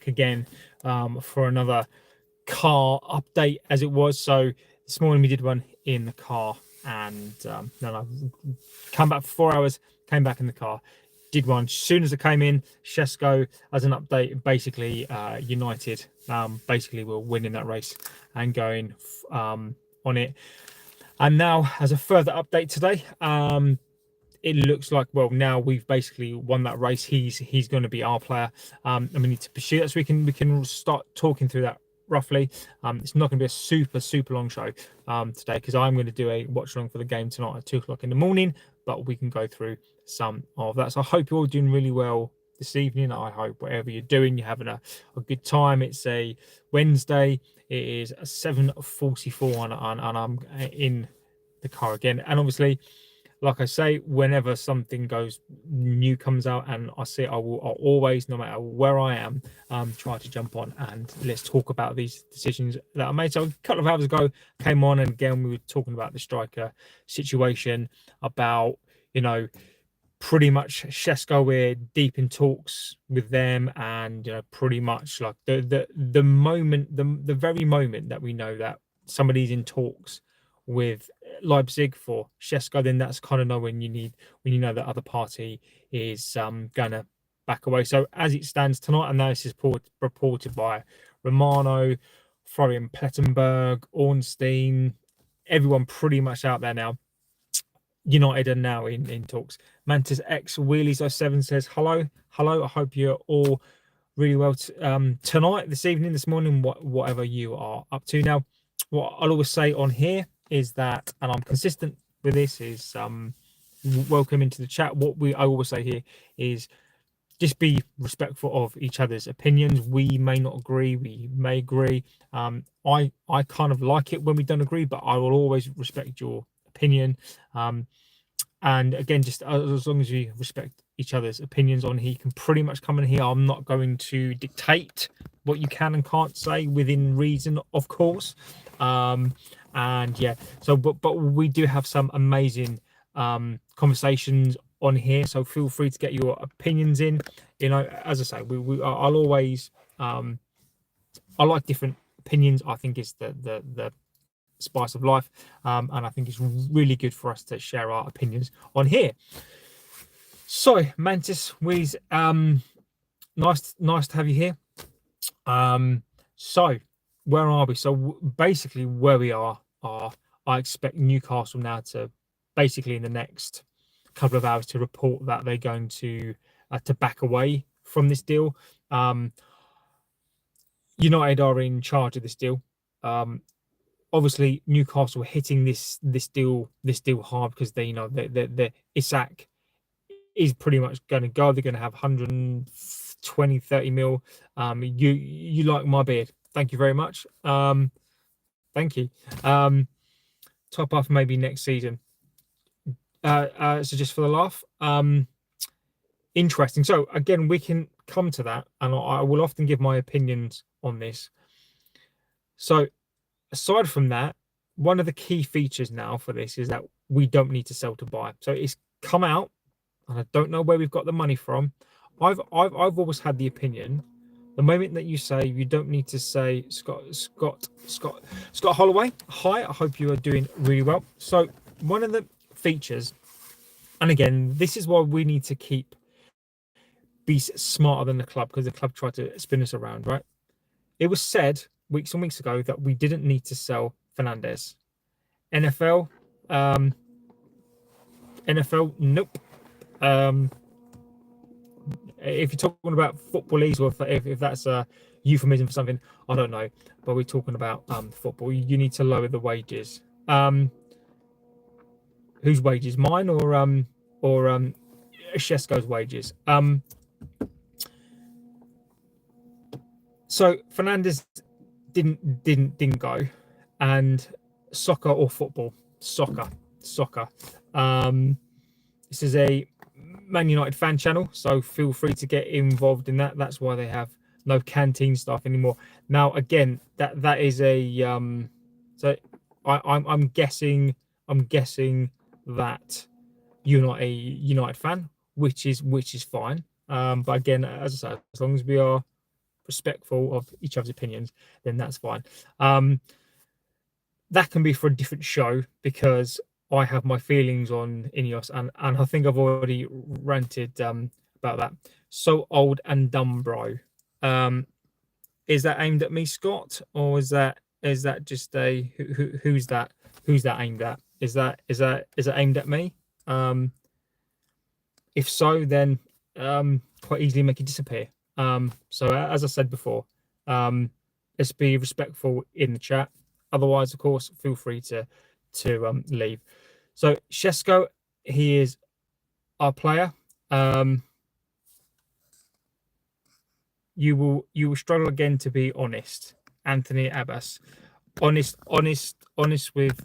back again for another car update, as it was. So this morning we did one in the car, and then I come back for 4 hours, came back in the car, did one. As soon as I came in, Sesko, as an update, basically United basically were winning that race and going on it. And now, as a further update today, it looks like, well, now we've basically won that race. He's going to be our player, and we need to pursue that so we can start talking through that roughly. It's not going to be a super long show today, because I'm going to do a watch along for the game tonight at 2 o'clock in the morning, but we can go through some of that. So I hope you're all doing really well this evening. I hope whatever you're doing, you're having a good time. It's a Wednesday. It is 7:44 and I'm in the car again, and obviously, like I say, whenever something new comes out and I see it, I'll always, no matter where I am, try to jump on and let's talk about these decisions that I made. So a couple of hours ago, came on, and again we were talking about the striker situation, about, you know, pretty much Sesko, we're deep in talks with them, and, you know, pretty much like the very moment that we know that somebody's in talks with Leipzig for Sesko, then that's kind of know when you know the other party is gonna back away. So as it stands tonight, and this is reported by Romano, Florian Plettenberg, Ornstein, everyone pretty much out there now, United are now in talks. Mantis X Wheelies 07 says hello. I hope you're all really well tonight, this evening, this morning, whatever you are up to. Now, what I'll always say on here is that, and I'm consistent with this, is welcome into the chat. I always say here is just be respectful of each other's opinions. We may not agree, we may agree. I kind of like it when we don't agree, but I will always respect your opinion. And again, just as long as you respect each other's opinions on here, you can pretty much come in here. I'm not going to dictate what you can and can't say, within reason, of course. And yeah, so but we do have some amazing conversations on here, so feel free to get your opinions in. You know, as I say, I'll always I like different opinions. I think it's the spice of life, and I think it's really good for us to share our opinions on here. So Mantis Wiz, nice to have you here. So where are we? So basically where we are, I expect Newcastle now to basically in the next couple of hours to report that they're going to back away from this deal. United are in charge of this deal. Obviously Newcastle are hitting this deal hard, because they, you know, the Isak is pretty much going to go. They're going to have 120-30 mil. You like my beard, thank you very much. Thank you. Top off maybe next season. So just for the laugh. Interesting. So again, we can come to that, and I will often give my opinions on this. So aside from that, one of the key features now for this is that we don't need to sell to buy. So it's come out, and I don't know where we've got the money from. I've always had the opinion, the moment that you say you don't need to say Scott Holloway, hi, I hope you are doing really well. So one of the features, and again, this is why we need to be smarter than the club, because the club tried to spin us around, right? It was said weeks and weeks ago that we didn't need to sell Fernandes. NFL, nope. If you're talking about footballers, or if that's a euphemism for something, I don't know. But we're talking about football. You need to lower the wages. Whose wages? Mine or Sesko's wages? So Fernandes didn't go, and soccer or football, soccer. This is a Man United fan channel, so feel free to get involved in that. That's why they have no canteen stuff anymore. Now, again, that is a so I'm guessing that you're not a United fan, which is fine. But again, as I said, as long as we are respectful of each other's opinions, then that's fine. That can be for a different show, because I have my feelings on Ineos, and I think I've already ranted about that. So old and dumb, bro. Is that aimed at me, Scott, or is that just a who's that aimed at? Is that aimed at me? If so, then quite easily make it disappear. So as I said before, let's be respectful in the chat. Otherwise, of course, feel free to leave. So Sesko, he is our player. You will struggle again to be honest, Anthony Abbas. Honest with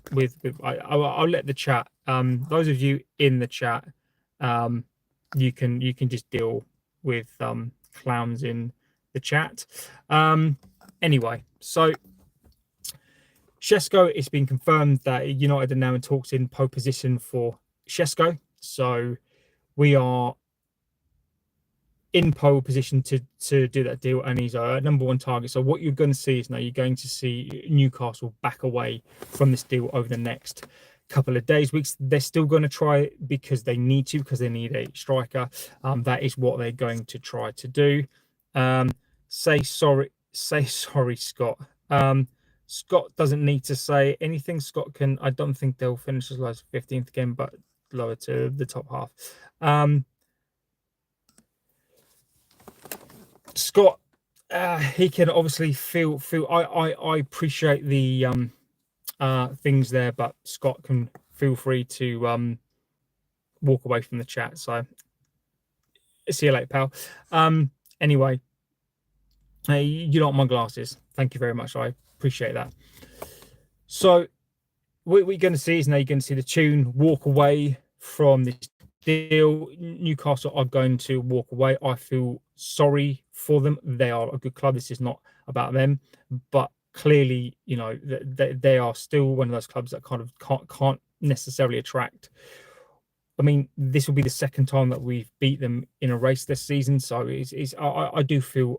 I'll let the chat. Those of you in the chat, you can just deal with clowns in the chat. Anyway, so Sesko, it's been confirmed that United are now in talks in pole position for Sesko. So we are in pole position to do that deal, and he's our number one target. So what you're going to see is now you're going to see Newcastle back away from this deal over the next couple of days, weeks. They're still going to try because they need to, because they need a striker. That is what they're going to try to do. Say sorry, Scott. Scott doesn't need to say anything. Scott can. I don't think they'll finish as low as 15th again, but lower to the top half. Scott, he can obviously feel. I appreciate the things there, but Scott can feel free to walk away from the chat. So see you later, pal. Anyway, hey, you don't want my glasses. Thank you very much. I appreciate that. So what we're going to see is now you're going to see the tune walk away from this deal. Newcastle are going to walk away. I feel sorry for them. They are a good club. This is not about them, but clearly, they are still one of those clubs that kind of can't necessarily attract. I mean, this will be the second time that we've beat them in a race this season, so I do feel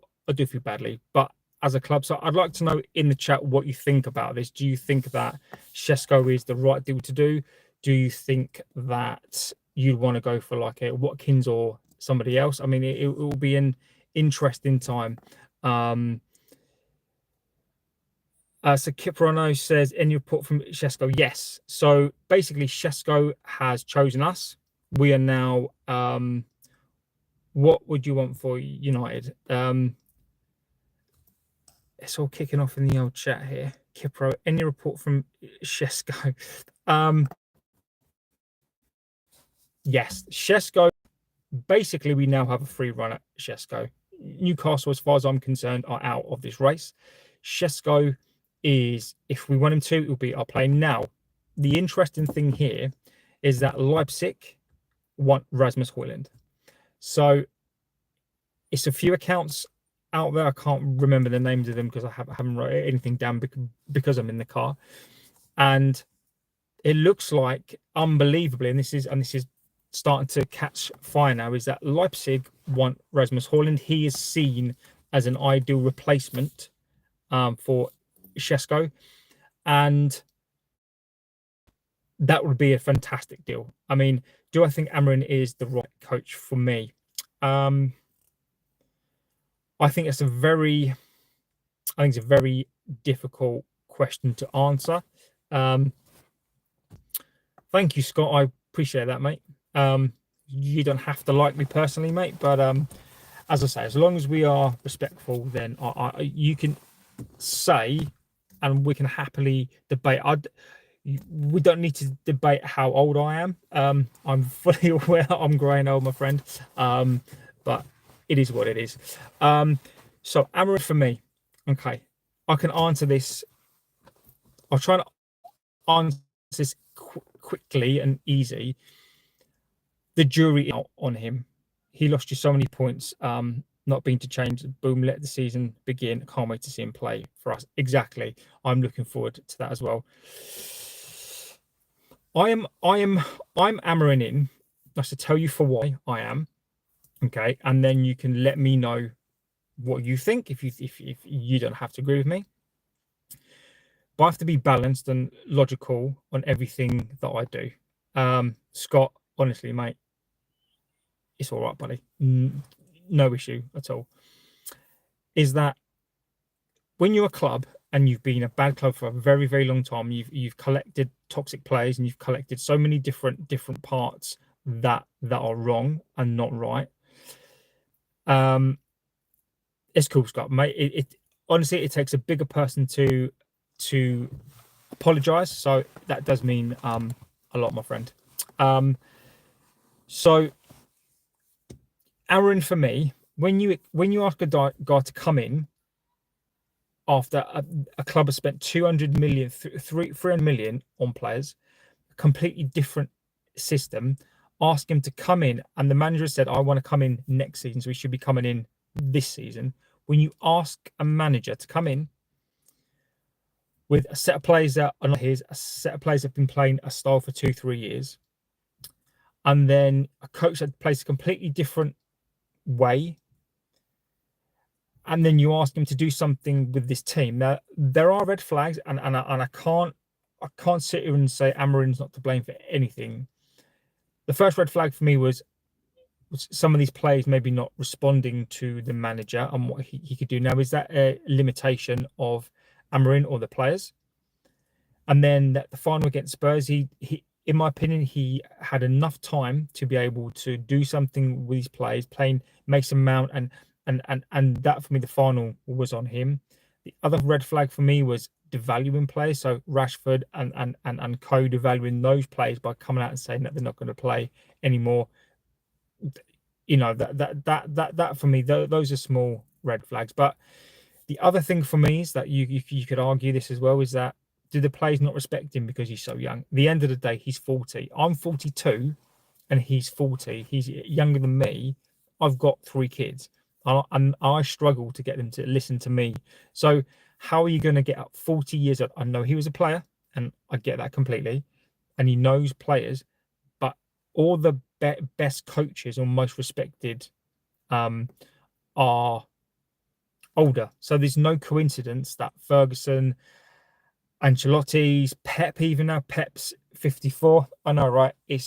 badly, but as a club. So I'd like to know in the chat what you think about this. Do you think that Sesko is the right deal to do? Do you think that you'd want to go for like a Watkins or somebody else? I mean, it will be an interesting time. So Kiprano says, any report from Sesko? Yes. So basically, Sesko has chosen us. We are now. What would you want for United? It's all kicking off in the old chat here. Kipro, any report from Sesko? Yes, Sesko. Basically, we now have a free run at Sesko. Newcastle, as far as I'm concerned, are out of this race. Sesko is, if we want him to, it will be our play. Now, the interesting thing here is that Leipzig want Rasmus Hojlund. So it's a few accounts out there. I can't remember the names of them because I haven't wrote anything down because I'm in the car. And it looks like, unbelievably, and this is starting to catch fire now, is that Leipzig want Rasmus Hojlund. He is seen as an ideal replacement for Sesko, and that would be a fantastic deal. I mean, do I think Amorim is the right coach for me? I think it's a very difficult question to answer. Thank you, Scott. I appreciate that, mate. You don't have to like me personally, mate, but as I say, as long as we are respectful, then you can say, and we can happily debate. We don't need to debate how old I am. I'm fully aware I'm growing old, my friend. But it is what it is. So Amorim for me, okay, I can answer this. I'll try to answer this quickly and easy. The jury out on him. He lost you so many points. Not being to change. Boom, let the season begin. Can't wait to see him play for us. Exactly. I'm looking forward to that as well. I'm Amorim in. I should tell you for why I am. Okay, and then you can let me know what you think. If you don't have to agree with me, but I have to be balanced and logical on everything that I do. Scott, honestly, mate, it's all right, buddy. No issue at all. Is that when you're a club and you've been a bad club for a very, very long time, you've collected toxic players and you've collected so many different parts that are wrong and not right. It's cool, Scott, mate. It honestly, it takes a bigger person to apologize. So that does mean a lot, my friend. So Aaron, for me, when you ask a guy to come in after a club has spent 200 million, 300 million on players, a completely different system, ask him to come in, and the manager said, I want to come in next season, so he should be coming in this season. When you ask a manager to come in with a set of players that are not his, a set of players that have been playing a style for 2-3 years, and then a coach that plays a completely different way, and then you ask him to do something with this team. Now, there are red flags, and I can't sit here and say Amarin's not to blame for anything. The first red flag for me was some of these players maybe not responding to the manager and what he could do. Now, is that a limitation of Amarin or the players? And then the final against Spurs, he in my opinion, he had enough time to be able to do something with his players, playing Mason Mount, and that for me, the final was on him. The other red flag for me was devaluing players, so Rashford and co devaluing those players by coming out and saying that they're not going to play anymore. You know, that for me, those are small red flags. But the other thing for me is that you could argue this as well, is that do the players not respect him because he's so young? At the end of the day, he's 40. I'm 42 and he's 40. He's younger than me. I've got 3 kids. And I struggle to get them to listen to me. So how are you going to get up 40 years old? I know he was a player, and I get that completely. And he knows players, but all the best coaches or most respected are older. So there's no coincidence that Ferguson, Ancelotti's, Pep, even now Pep's 54. I know, right? It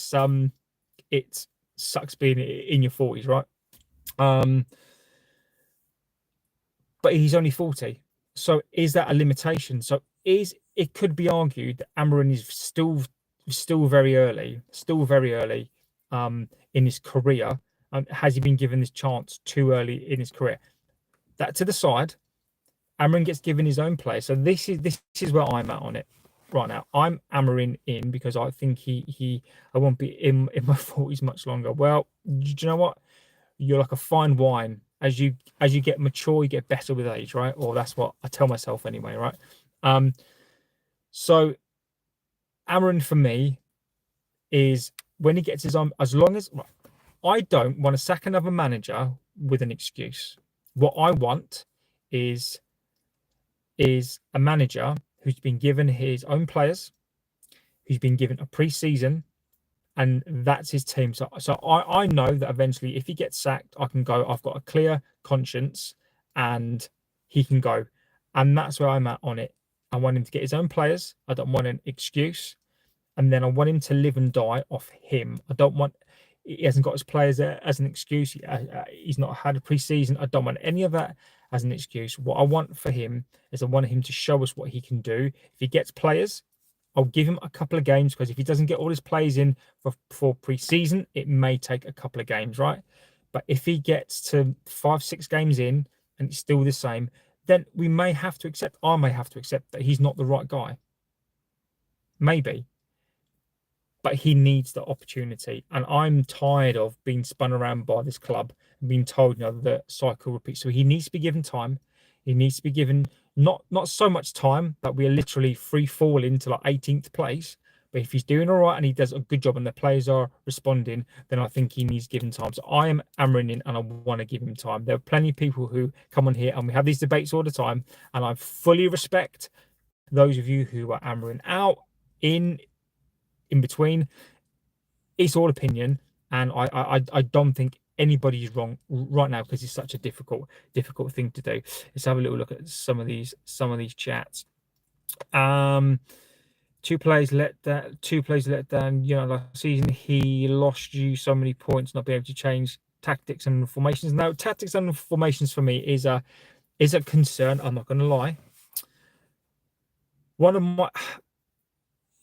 sucks being in your 40s, right? But he's only 40. So is that a limitation? So it could be argued that Amarin is still very early in his career. Has he been given this chance too early in his career? That to the side, Amarin gets given his own play. So this is where I'm at on it right now. I'm Amarin in because I think I won't be in my 40s much longer. Well, do you know what? You're like a fine wine. As you get mature, you get better with age, right? Or that's what I tell myself anyway, right? So Amarin for me is when he gets his own, as long as I don't want to sack another manager with an excuse. What I want is a manager who's been given his own players, who's been given a pre-season, and that's his team. So I know that eventually, if he gets sacked, I can go. I've got a clear conscience, and he can go. And that's where I'm at on it. I want him to get his own players. I don't want an excuse, and then I want him to live and die off him. I don't want. He hasn't got his players as an excuse. He's not had a pre-season. I don't want any of that as an excuse. What I want for him is I want him to show us what he can do. If he gets players, I'll give him a couple of games, because if he doesn't get all his plays in for pre-season, it may take a couple of games, right? But if he gets to 5-6 games in and it's still the same, then we may have to accept, I may have to accept that he's not the right guy. Maybe. But he needs the opportunity. And I'm tired of being spun around by this club and being told, the cycle repeats. So he needs to be given time. He needs to be given not so much time that we are literally free falling to like 18th place. But if he's doing all right and he does a good job and the players are responding, then I think he needs given time. So I am Amarin in, and I want to give him time. There are plenty of people who come on here and we have these debates all the time. And I fully respect those of you who are Amarin out, in between. It's all opinion. And I don't think anybody's wrong right now because it's such a difficult thing to do. Let's have a little look at some of these chats. Two players let down. You know, last season he lost you so many points, not being able to change tactics and formations. No, tactics and formations for me is a concern. I'm not going to lie.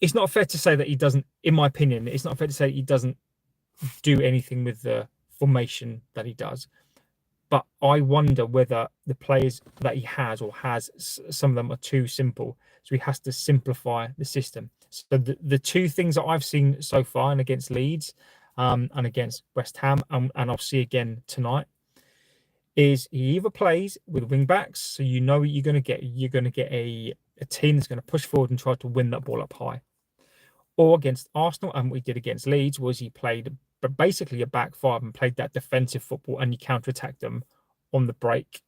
It's not fair to say that he doesn't. In my opinion, it's not fair to say he doesn't do anything with the formation that he does. But I wonder whether the players that he has some of them are too simple. So he has to simplify the system. So the two things that I've seen so far, and against Leeds, and against West Ham, and I'll see again tonight, is he either plays with wing backs, so you know what you're going to get. You're going to get a team that's going to push forward and try to win that ball up high. Or against Arsenal, and what he did against Leeds was he played basically a back five and played that defensive football, and you counter-attacked them on the break.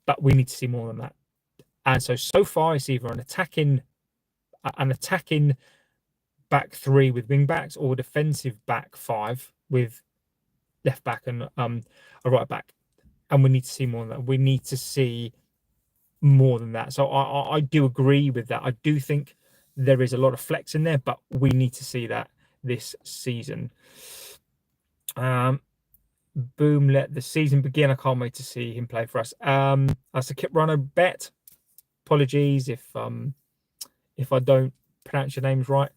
But we need to see more than that. And so far it's either an attacking back three with wing backs, or defensive back five with left back and a right back. And we need to see more than that. We need to see more than that. So I do agree with that. I do think there is a lot of flex in there, but we need to see that this season. Boom, let the season begin. I can't wait to see him play for us. That's a Kip Runner bet. Apologies if I don't pronounce your names right.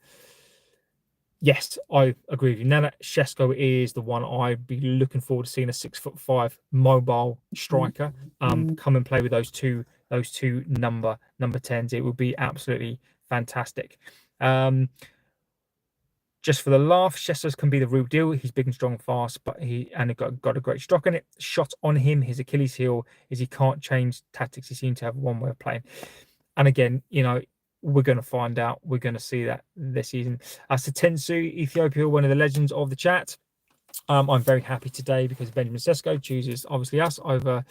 Yes, I agree with you. Nana Sesko is the one I'd be looking forward to seeing, a 6'5" mobile striker come and play with those two number 10s. It would be absolutely fantastic. Just for the laugh, Shestos can be the real deal. He's big and strong, fast, but he got a great stroke in it. Shot on him. His Achilles heel is he can't change tactics. He seems to have one way of playing. And again, you know, we're going to find out. We're going to see that this season. Satensu, Ethiopia, one of the legends of the chat. I'm very happy today because Benjamin Sesko chooses obviously us over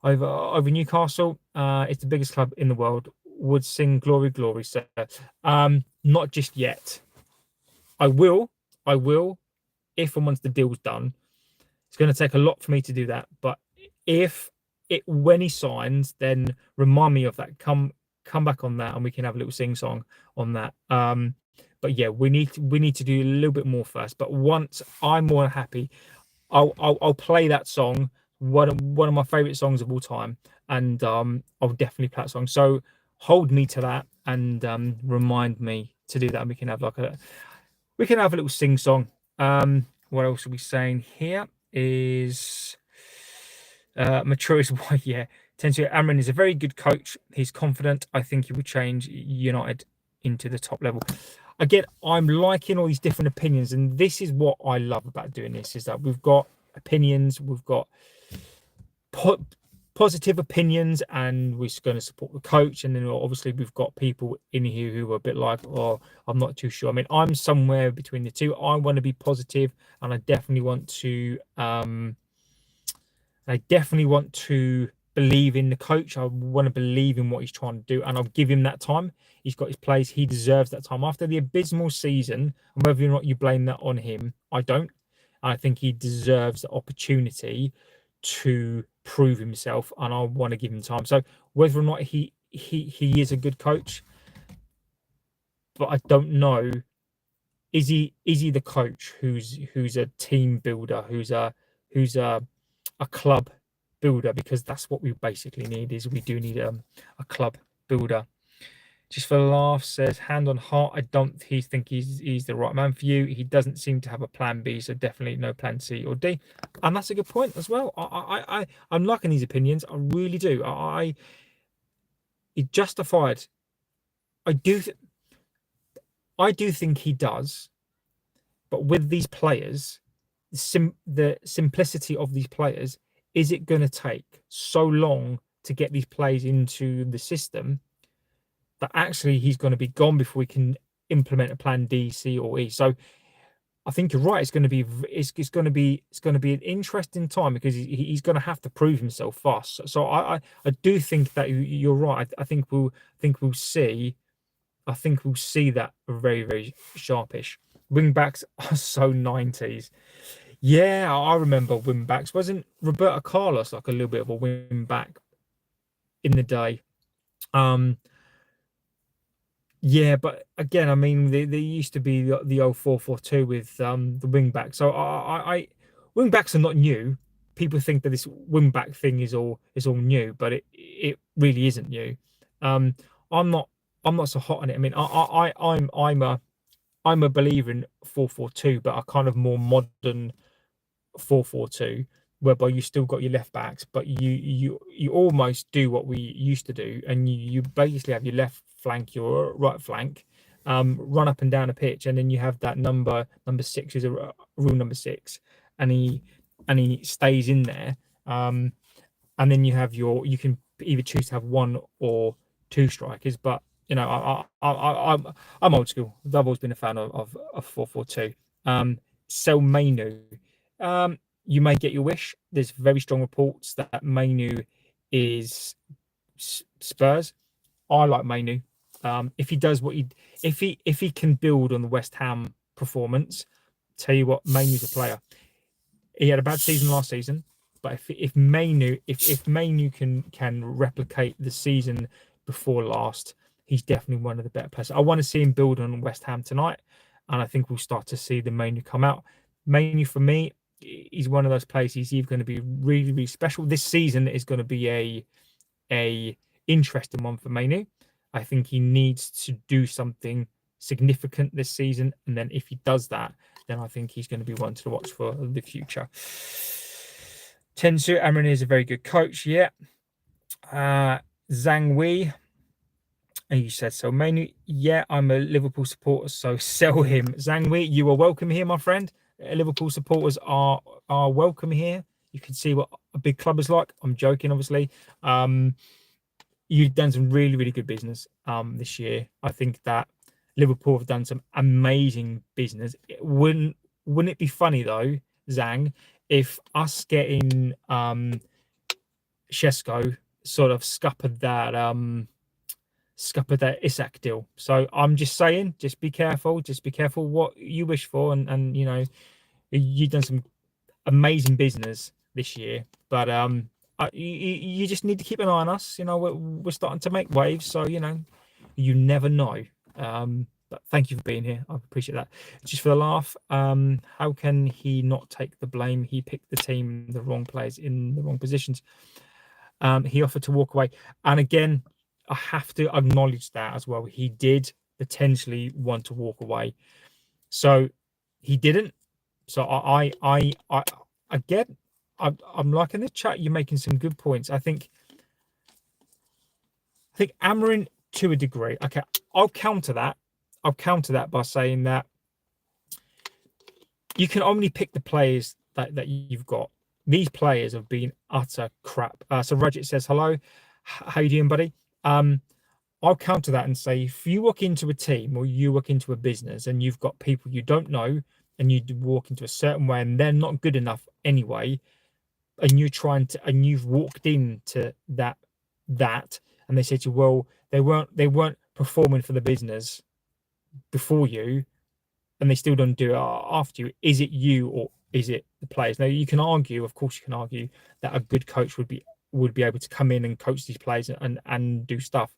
Newcastle. It's the biggest club in the world. Would sing glory, glory, sir. Not just yet. I will, if and once the deal's done. It's going to take a lot for me to do that. But when he signs, then remind me of that. Come back on that, and we can have a little sing song on that. But yeah, we need to do a little bit more first. But once I'm more than happy, I'll play that song. One of my favorite songs of all time, and I'll definitely play that song. So hold me to that, and remind me to do that. And we can have a little sing song. What else are we saying here? Is mature is why, yeah. Tensio Amrin is a very good coach. He's confident. I think he will change United into the top level. Again, I'm liking all these different opinions, and this is what I love about doing this, is that we've got opinions, we've got positive opinions, and we're going to support the coach. And then obviously we've got people in here who are a bit like, oh, I'm not too sure. I mean, I'm somewhere between the two. I want to be positive, and I definitely want to believe in the coach. I want to believe in what he's trying to do, and I'll give him that time. He's got his place. He deserves that time. After the abysmal season, and whether or not you blame that on him, I don't. I think he deserves the opportunity to prove himself, and I want to give him time. So whether or not he is a good coach, but I don't know. Is he the coach who's a team builder, who's a club builder? Because that's what we basically need. Is we do need a club builder. Just for laughs, says, hand on heart, I don't think he's the right man for you. He doesn't seem to have a plan B, so definitely no plan C or D. And that's a good point as well. I'm liking these opinions. I really do. It justified. I do think he does, but with these players, the simplicity of these players, is it going to take so long to get these players into the system that actually he's going to be gone before we can implement a plan D, C, or E? So I think you're right. It's going to be an interesting time, because he's going to have to prove himself fast. So I do think that you're right. I think we'll see. I think we'll see that very, very sharpish. Wing backs are so 90s. Yeah, I remember wing backs. Wasn't Roberto Carlos like a little bit of a wing back in the day? Um, yeah, but again, I mean, there used to be the old 4-4-2 with the wing back. So wing backs are not new. People think that this wing back thing is all new, but it really isn't new. Um, I'm not I'm not so hot on it. I mean, I'm a believer in 4-4-2, but a kind of more modern 4-4-2, whereby you still got your left backs, but you almost do what we used to do, and you basically have your left flank, your right flank, run up and down a pitch, and then you have that number six is a rule number six, and he stays in there. And then you can either choose to have one or two strikers, but I'm old school. I've always been a fan of 4-4-2. Sell Mainu. You may get your wish. There's very strong reports that Mainu is Spurs. I like Mainu. If he does if he can build on the West Ham performance, tell you what, Mainu's a player. He had a bad season last season, but if Mainu can replicate the season before last, he's definitely one of the better players. I want to see him build on West Ham tonight, and I think we'll start to see the Mainu come out. Mainu for me, he's one of those players. He's either going to be really, really special. This season is going to be a interesting one for Mainu. I think he needs to do something significant this season, and then if he does that, then I think he's going to be one to watch for the future. Tensu Amrin is a very good coach. Yeah. Zhang Wei, and you said so. Mainly, yeah, I'm a Liverpool supporter, so sell him. Zhang Wei, you are welcome here, my friend. Liverpool supporters are welcome here. You can see what a big club is like. I'm joking, obviously. You've done some really, really good business this year. I think that Liverpool have done some amazing business. Wouldn't it be funny though, Zhang, if us getting Sesko sort of scuppered that Isak deal? So I'm just saying, just be careful. Just be careful what you wish for, and you've done some amazing business this year, but you just need to keep an eye on us. We're starting to make waves, so you never know. But thank you for being here. I appreciate that. Just for the laugh, how can he not take the blame? He picked the team, the wrong players in the wrong positions. He offered to walk away, and again, I have to acknowledge that as well. He did potentially want to walk away, so he didn't. So again, I'm liking the chat. You're making some good points. I think Amarin to a degree. Okay, I'll counter that. By saying that you can only pick the players that you've got. These players have been utter crap. So Rajit says hello. How you doing, buddy? I'll counter that and say, if you walk into a team or you walk into a business and you've got people you don't know, and you walk into a certain way and they're not good enough anyway, and you've walked into that, and they said to you, well, they weren't performing for the business before you, and they still don't do it after you. Is it you or is it the players? Now you can argue, of course, you can argue that a good coach would be able to come in and coach these players and do stuff.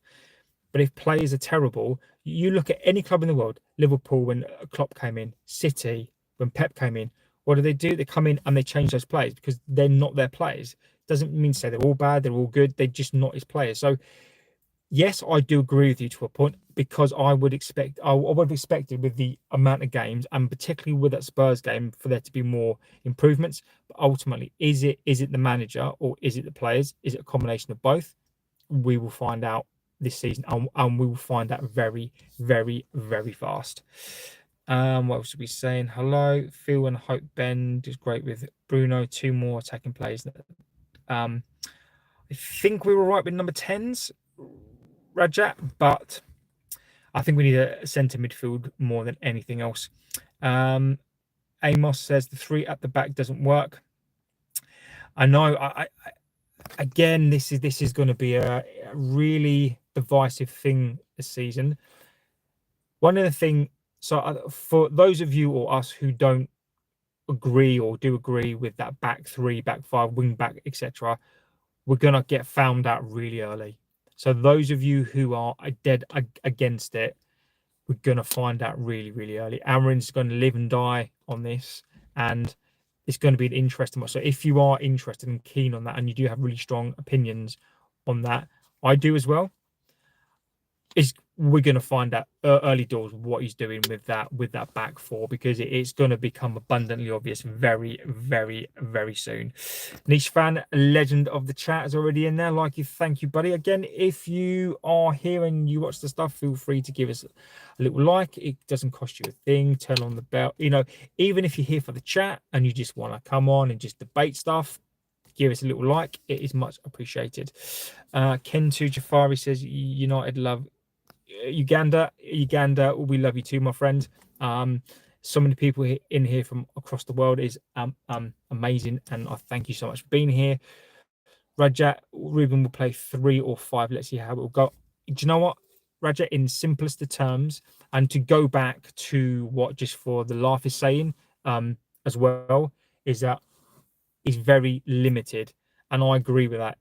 But if players are terrible, you look at any club in the world, Liverpool when Klopp came in, City when Pep came in, what do? They come in and they change those players because they're not their players. Doesn't mean to say they're all bad, they're all good, they're just not his players. So yes, I do agree with you to a point, because I would have expected with the amount of games, and particularly with that Spurs game, for there to be more improvements. But ultimately, is it the manager or is it the players? Is it a combination of both? We will find out this season, and we will find out very, very, very fast. What else are we saying? Hello, Phil and Hope Ben is great with Bruno. 2 more attacking players. I think we were right with number 10s, Rajat, but I think we need a centre midfield more than anything else. Amos says the 3 at the back doesn't work. I know. Again, this is going to be a really divisive thing this season. One of the things, so for those of you or us who don't agree or do agree with that back three, back five, wing back, etc., we're gonna get found out really early. So those of you who are dead against it, we're gonna find out really, really early. Amarin's going to live and die on this, and it's going to be an interesting one. So if you are interested and keen on that, and you do have really strong opinions on that, I do as well. Is we're going to find out early doors what he's doing with that back four, because it's going to become abundantly obvious very, very, very soon. Niche fan, legend of the chat, is already in there. Like you, thank you, buddy. Again, if you are here and you watch the stuff, feel free to give us a little like. It doesn't cost you a thing. Turn on the bell. Even if you're here for the chat and you just want to come on and just debate stuff, give us a little like. It is much appreciated. Kentu Jafari says United love Uganda, we love you too, my friend. So many people in here from across the world is amazing, and I thank you so much for being here. Rajat, Ruben will play 3 or 5. Let's see how it will go. Do you know what, Rajat, in simplest of terms, and to go back to what just for the laugh is saying as well, is that he's very limited, and I agree with that.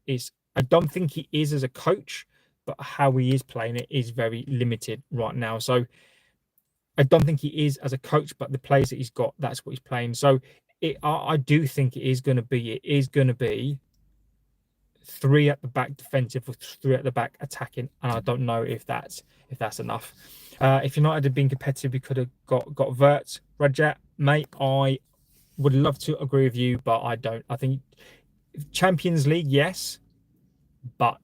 I don't think he is as a coach, but how he is playing it is very limited right now. So I don't think he is as a coach, but the players that he's got, that's what he's playing. So I do think it is going to be 3 at the back defensive or 3 at the back attacking, and I don't know if that's enough. If United had been competitive, we could have got Vert. Rajat, mate, I would love to agree with you, but I don't. I think Champions League, yes, but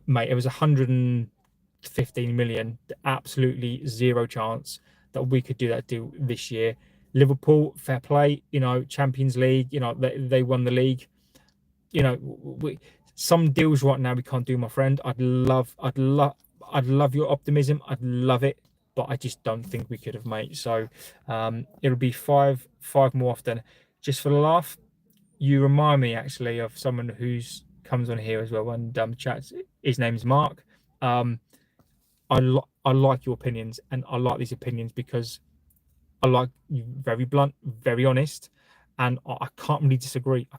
mate, it was 115 million. Absolutely zero chance that we could do that deal this year. Liverpool, fair play. Champions League. They won the league. Some deals right now we can't do, my friend. I'd love your optimism. I'd love it, but I just don't think we could have, mate. So it'll be five more often. Just for the laugh, you remind me actually of someone who's comes on here as well and chats. His name's Mark. I like your opinions, and I like these opinions because I like you, very blunt, very honest, and I can't really disagree. I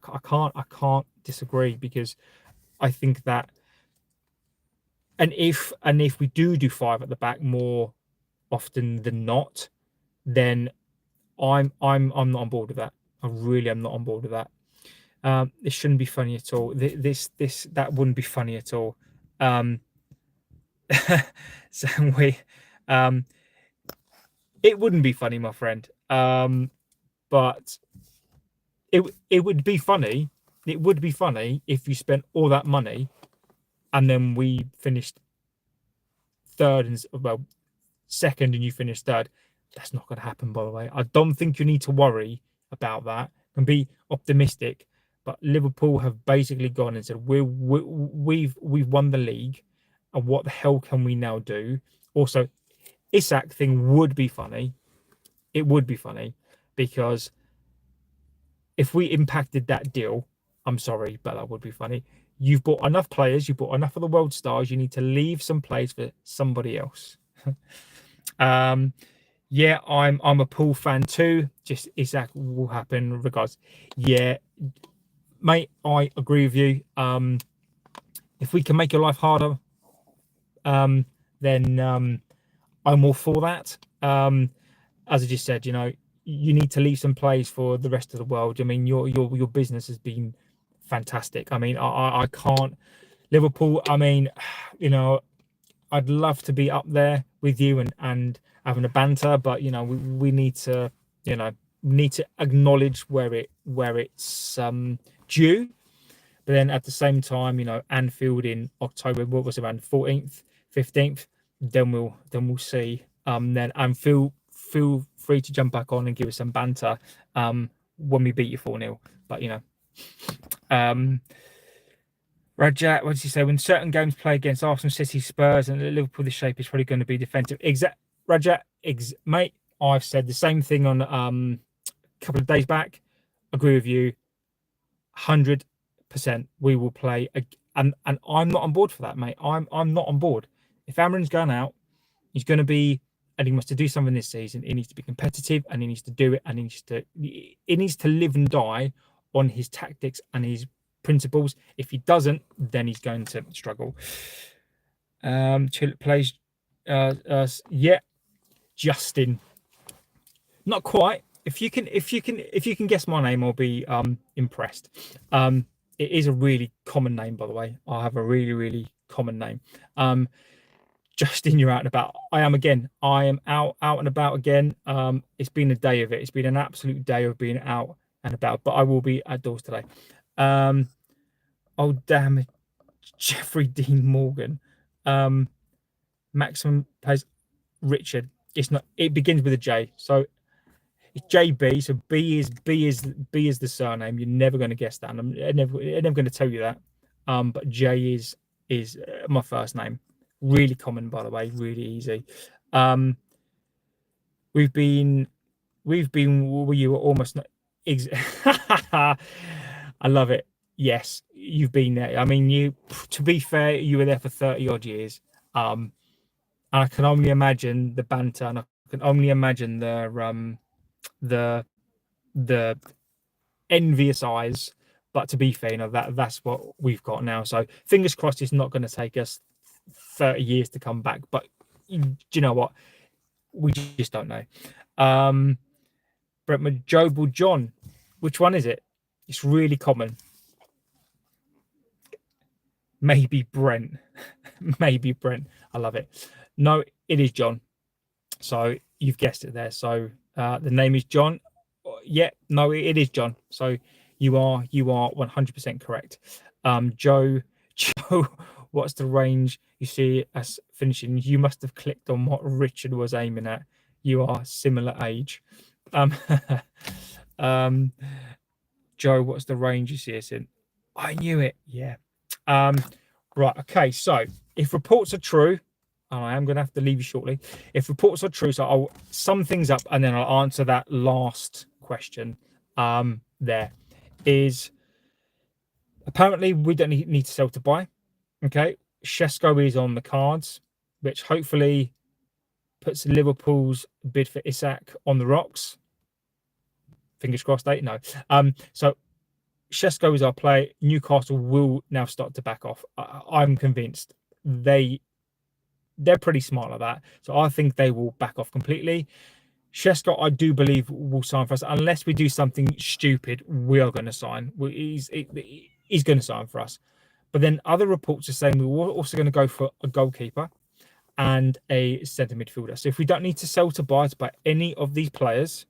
can't disagree, because I think that, and if we do 5 at the back more often than not, then I'm not on board with that. I really am not on board with that. This shouldn't be funny at all. That wouldn't be funny at all. So it wouldn't be funny, my friend. But it would be funny. It would be funny if you spent all that money and then we finished third and second, and you finished third. That's not going to happen, by the way. I don't think you need to worry about that and be optimistic. But Liverpool have basically gone and said we've won the league, and what the hell can we now do? Also, Isak thing would be funny. It would be funny, because if we impacted that deal, I'm sorry, but that would be funny. You've bought enough players, you've bought enough of the world stars, you need to leave some place for somebody else. Yeah, I'm a Pool fan too. Just Isak will happen regardless. Yeah, mate, I agree with you. If we can make your life harder, then I'm all for that. As I just said, you need to leave some place for the rest of the world. I mean, your business has been fantastic. I mean, I can't. Liverpool, I mean, I'd love to be up there with you and having a banter, but we need to acknowledge where it's due. But then at the same time, Anfield in October, what was it, around 14th, 15th, then we'll see. Then and feel free to jump back on and give us some banter when we beat you 4-0. But Rajat, what did you say? When certain games play against Arsenal, City, Spurs, and Liverpool, the shape is probably going to be defensive. Rajat, mate, I've said the same thing on a couple of days back. Agree with you, 100%. We will play, and I'm not on board for that, mate. I'm not on board. If Amarin's going out, he's going to be and he wants to do something this season, he needs to be competitive, and he needs to do it, and he needs to live and die on his tactics and his principles. If he doesn't, then he's going to struggle. Plays, yeah, Justin. Not quite. If you can guess my name, I'll be impressed. It is a really common name, by the way. I have a really common name. Justin, you're out and about. I am again. I am out and about again. It's been a day of it. It's been an absolute day of being out and about. But I will be outdoors today. Oh damn it, Jeffrey Dean Morgan. Maximum plays Richard. It's not. It begins with a J. So it's JB. So B is the surname. You're never going to guess that. And I'm never going to tell you that. But J is my first name. Really common, by the way. Really easy. We've been. You were almost not. I love it. Yes, you've been there. I mean, to be fair, you were there for 30 odd years. And I can only imagine the banter, and I can only imagine the envious eyes. But to be fair, that's what we've got now. So fingers crossed, it's not going to take us 30 years to come back. But do you know what? We just don't know. Brentwood, Jobel, John. Which one is it? It's really common. Maybe Brent. Maybe Brent. I love it. No, it is John. So you've guessed it there. So the name is John. Yeah, no, it is John. So you are 100% correct. Joe, what's the range you see us finishing? You must have clicked on what Richard was aiming at. You are similar age. Joe, what's the range you see us in? I knew it. Yeah. Right. Okay. So if reports are true, and I am going to have to leave you shortly. If reports are true, so I'll sum things up and then I'll answer that last question. There is apparently we don't need to sell to buy. Okay. Sesko is on the cards, which hopefully puts Liverpool's bid for Isak on the rocks. Fingers crossed, no. So Sesko is our play. Newcastle will now start to back off. I'm convinced they're pretty smart like that. So I think they will back off completely. Sesko, I do believe, will sign for us. Unless we do something stupid, we are going to sign. He's going to sign for us. But then other reports are saying we're also going to go for a goalkeeper and a centre midfielder. So if we don't need to sell to buy any of these players,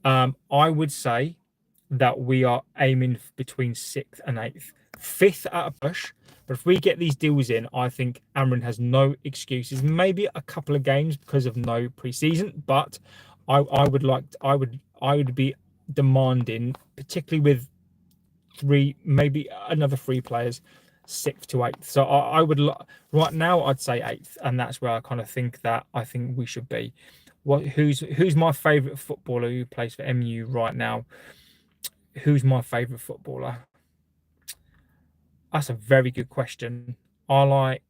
I would say that we are aiming between 6th and 8th. 5th at a push. But if we get these deals in, I think Amrin has no excuses. Maybe a couple of games because of no preseason, but I would be demanding, particularly with maybe another 3 players, 6th to 8th. So I would right now I'd say 8th, and that's where I kind of think that I think we should be. Who's my favourite footballer who plays for MU right now? Who's my favourite footballer? That's a very good question. I like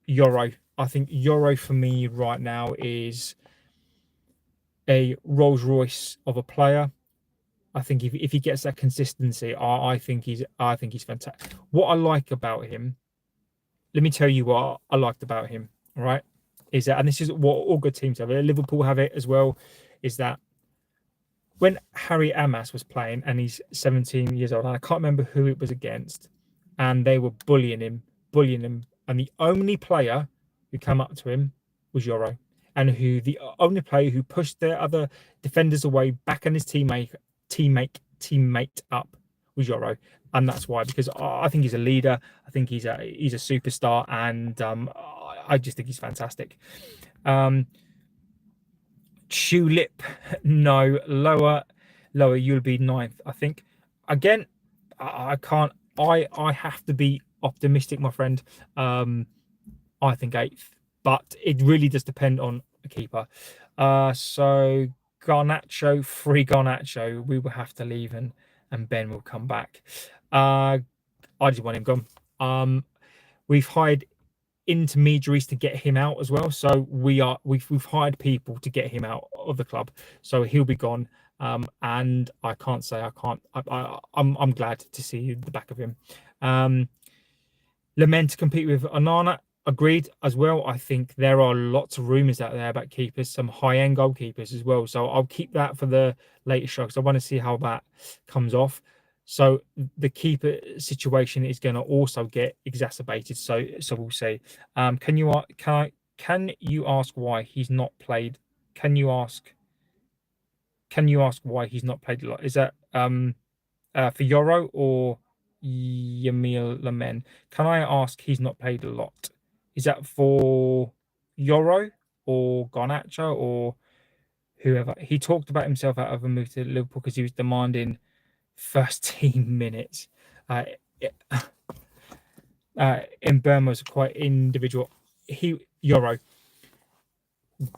Euro. I think Euro for me right now is a Rolls Royce of a player. I think if he gets that consistency, I think he's fantastic. What I like about him, let me tell you what I liked about him. All right, is that, and this is what all good teams have. Liverpool have it as well. Is that when Harry Amas was playing and he's 17 years old, and I can't remember who it was against, and they were bullying him, and the only player who came up to him was Euro, and the only player who pushed the other defenders away, back on his teammate up was Euro, and that's why, because I think he's a leader. I think he's a superstar, and I just think he's fantastic. Tulip, no, lower, you'll be 9th, I think. Again, I can't, I have to be optimistic, my friend. I think 8th, but it really does depend on a keeper. So Garnacho, free Garnacho, we will have to leave, and Ben will come back. I just want him gone. We've hired intermediaries to get him out as well. So we've hired people to get him out of the club. So he'll be gone. And I can't say I can't. I'm glad to see the back of him. Lament to compete with Onana. Agreed as well. I think there are lots of rumours out there about keepers, some high-end goalkeepers as well. So I'll keep that for the later show because I want to see how that comes off. So the keeper situation is going to also get exacerbated. So we'll see. Can you ask why he's not played? Can you ask why he's not played a lot? Is that for Euro or Yamil Lamen? Can I ask he's not played a lot? Is that for Euro or Garnacho or whoever? He talked about himself out of a move to Liverpool because he was demanding first team minutes. In Burma was quite individual. Euro.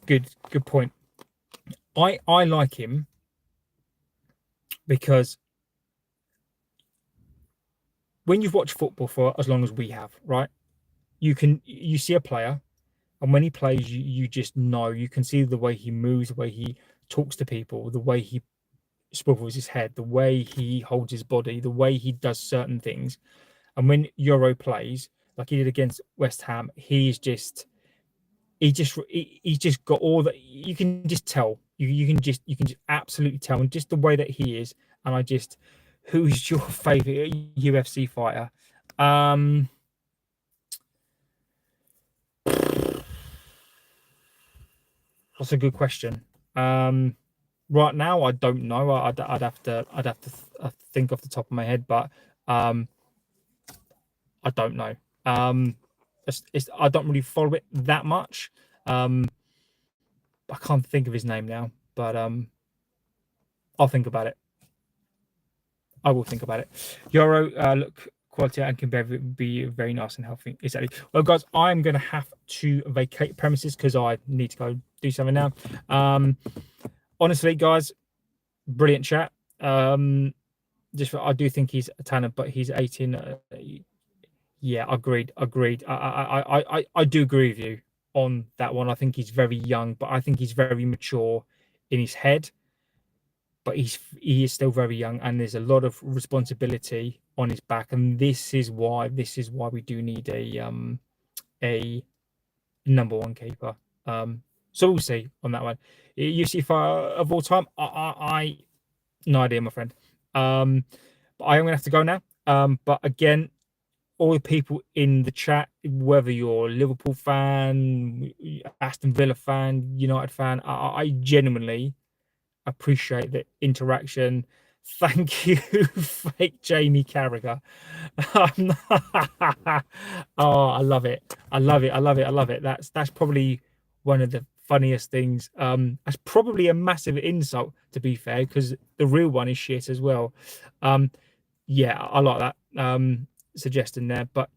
Good point. I like him because when you've watched football for as long as we have, right? You see a player, and when he plays, you just know. You can see the way he moves, the way he talks to people, the way he swivels his head, the way he holds his body, the way he does certain things. And when Euro plays, like he did against West Ham, he's just got all that. You can just tell. You can just absolutely tell, and just the way that he is. And who's your favorite UFC fighter? That's a good question. Right now, I don't know. I'd have to think off the top of my head, but I don't know. I don't really follow it that much. I can't think of his name now, but I'll think about it. I will think about it. Euro look quality and can be very nice and healthy. Exactly. Well, guys, I'm going to have to vacate premises because I need to go do something now. Honestly, guys, brilliant chat. I do think he's a talent, but he's 18. Yeah, agreed. I do agree with you on that one. I think he's very young, but I think he's very mature in his head. But he is still very young, and there's a lot of responsibility on his back, and this is why we do need a number one keeper. So we'll see on that one. UFC fighter of all time, I no idea, my friend. But I am gonna have to go now. But again, all the people in the chat, whether you're a Liverpool fan, Aston Villa fan, United fan, I genuinely appreciate the interaction. Thank you, fake Jamie Carragher. Oh, I love it. That's probably one of the funniest things. That's probably a massive insult, to be fair, because the real one is shit as well. Yeah, I like that suggestion there. But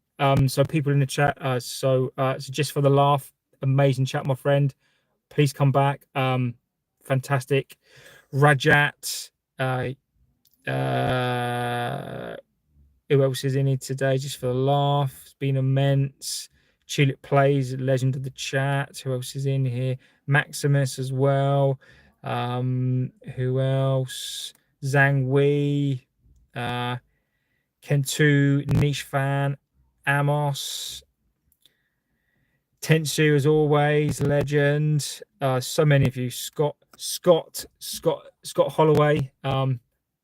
so people in the chat, so just for the laugh, amazing chat, my friend. Please come back. Fantastic. Rajat, who else is in here today? Just for the laugh, it's been immense. Tulip Plays, legend of the chat. Who else is in here? Maximus as well. Who else? Zhang Wei, Kentu, Niche Fan, Amos, Tensu as always, legend. So many of you, Scott Holloway.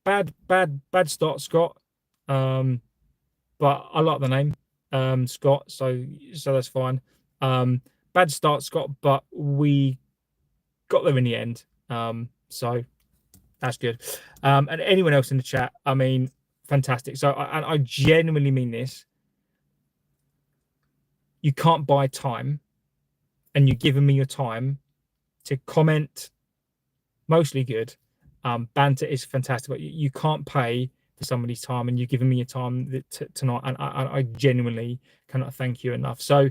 Bad start, Scott. But I like the name, Scott. So that's fine. Bad start, Scott, but we got there in the end. So that's good. And anyone else in the chat, I mean, fantastic. So I genuinely mean this. You can't buy time, and you're giving me your time to comment. Mostly good. Banter is fantastic, but you can't pay for somebody's time, and you're giving me your time tonight, and I genuinely cannot thank you enough. So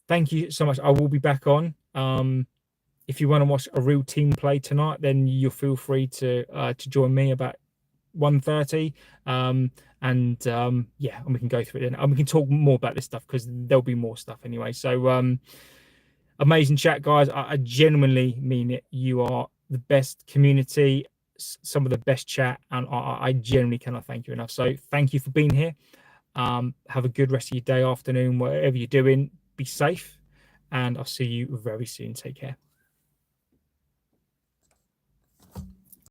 thank you so much. I will be back on. If you want to watch a real team play tonight, then you'll feel free to join me about 1:30. Yeah, and we can go through it then, and we can talk more about this stuff because there'll be more stuff anyway. So amazing chat, guys. I genuinely mean it. You are the best community, some of the best chat, and I genuinely cannot thank you enough. So thank you for being here. Have a good rest of your day, afternoon, whatever you're doing. Be safe, and I'll see you very soon. Take care.